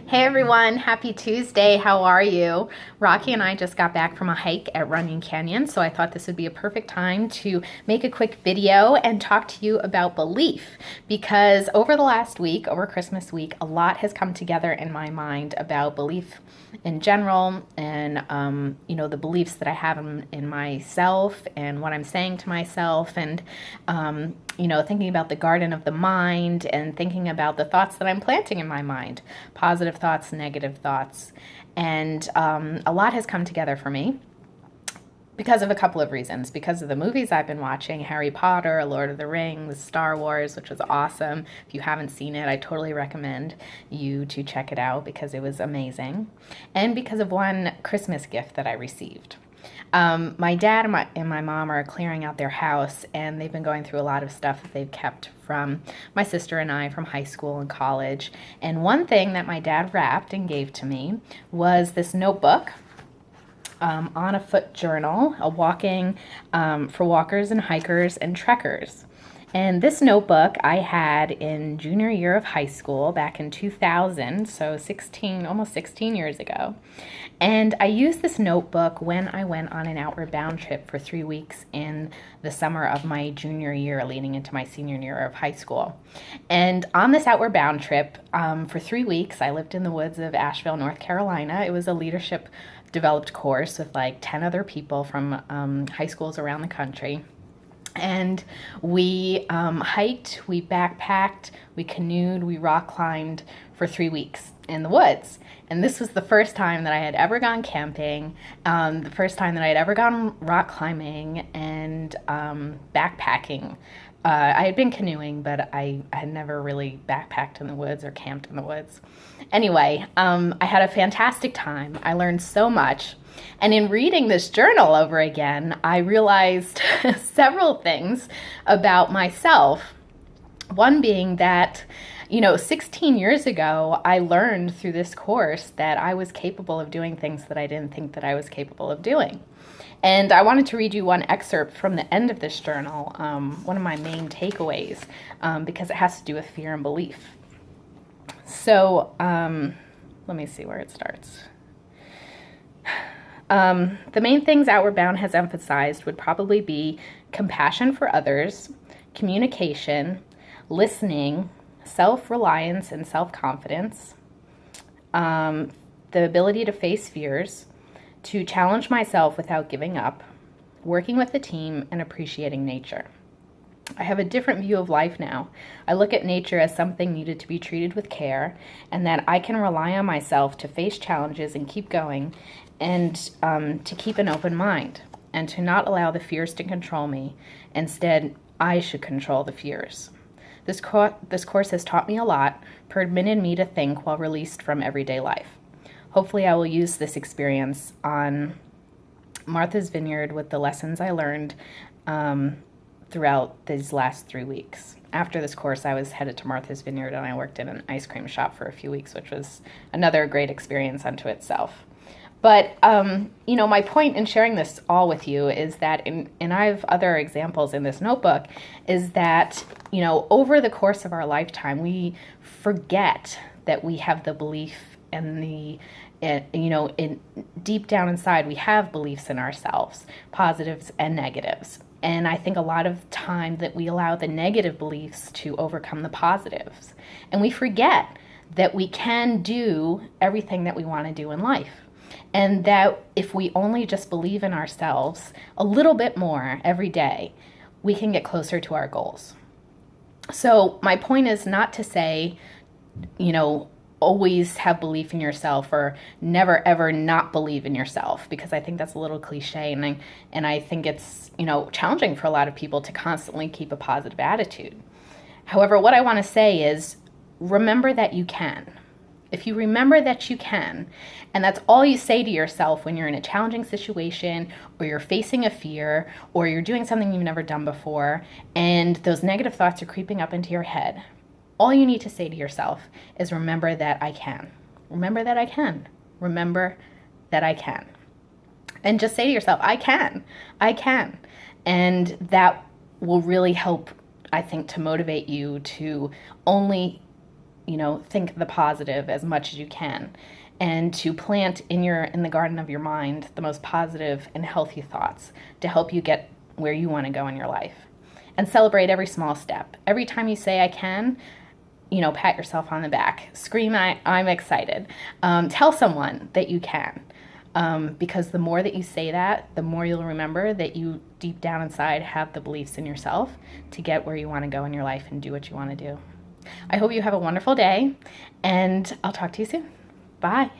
Hey everyone, happy Tuesday. How are you? Rocky and I just got back from a hike at Runyon Canyon, so I thought this would be a perfect time to make a quick video and talk to you about belief. Because over the last week, over Christmas week, a lot has come together in my mind about belief in general and, the beliefs that I have in myself and what I'm saying to myself and, thinking about the garden of the mind and thinking about the thoughts that I'm planting in my mind, positive thoughts, negative thoughts. And a lot has come together for me because of a couple of reasons. Because of the movies I've been watching, Harry Potter, Lord of the Rings, Star Wars, which was awesome. If you haven't seen it, I totally recommend you to check it out because it was amazing. And because of one Christmas gift that I received. My dad and my mom are clearing out their house, and they've been going through a lot of stuff that they've kept from my sister and I from high school and college. And one thing that my dad wrapped and gave to me was this notebook, on a foot journal, a walking for walkers and hikers and trekkers. And this notebook I had in junior year of high school back in 2000, so almost 16 years ago. And I used this notebook when I went on an outward bound trip for 3 weeks in the summer of my junior year leading into my senior year of high school. And on this outward bound trip, for 3 weeks, I lived in the woods of Asheville, North Carolina. It was a leadership developed course with like 10 other people from high schools around the country. And we hiked, we backpacked, we canoed, we rock climbed for 3 weeks in the woods. And this was the first time that I had ever gone camping, the first time that I had ever gone rock climbing and backpacking. I had been canoeing, but I had never really backpacked in the woods or camped in the woods. Anyway, I had a fantastic time. I learned so much. And in reading this journal over again, I realized several things about myself. One being that, 16 years ago, I learned through this course that I was capable of doing things that I didn't think that I was capable of doing. And I wanted to read you one excerpt from the end of this journal, one of my main takeaways, because it has to do with fear and belief. So let me see where it starts. The main things Outward Bound has emphasized would probably be compassion for others, communication, listening, self-reliance and self-confidence, the ability to face fears, to challenge myself without giving up, working with a team, and appreciating nature. I have a different view of life now. I look at nature as something needed to be treated with care, and that I can rely on myself to face challenges and keep going, and to keep an open mind, and to not allow the fears to control me. Instead, I should control the fears. This course has taught me a lot, permitted me to think while released from everyday life. Hopefully I will use this experience on Martha's Vineyard with the lessons I learned throughout these last 3 weeks. After this course, I was headed to Martha's Vineyard and I worked in an ice cream shop for a few weeks, which was another great experience unto itself. But, my point in sharing this all with you is that, and I have other examples in this notebook, is that, over the course of our lifetime, we forget that we have the belief and in deep down inside, we have beliefs in ourselves, positives and negatives. And I think a lot of time that we allow the negative beliefs to overcome the positives. And we forget that we can do everything that we want to do in life. And that if we only just believe in ourselves a little bit more every day, we can get closer to our goals. So my point is not to say, always have belief in yourself or never ever not believe in yourself, because I think that's a little cliche, and I think it's challenging for a lot of people to constantly keep a positive attitude. However, what I want to say is remember that you can. If you remember that you can, and that's all you say to yourself when you're in a challenging situation or you're facing a fear or you're doing something you've never done before and those negative thoughts are creeping up into your head, all you need to say to yourself is remember that I can. Remember that I can. Remember that I can. And just say to yourself, I can. I can. And that will really help, I think, to motivate you to only think the positive as much as you can, and to plant in the garden of your mind the most positive and healthy thoughts to help you get where you want to go in your life. And celebrate every small step. Every time you say I can, pat yourself on the back. Scream, I'm excited. Tell someone that you can. Because the more that you say that, the more you'll remember that you deep down inside have the beliefs in yourself to get where you want to go in your life and do what you want to do. I hope you have a wonderful day, and I'll talk to you soon. Bye.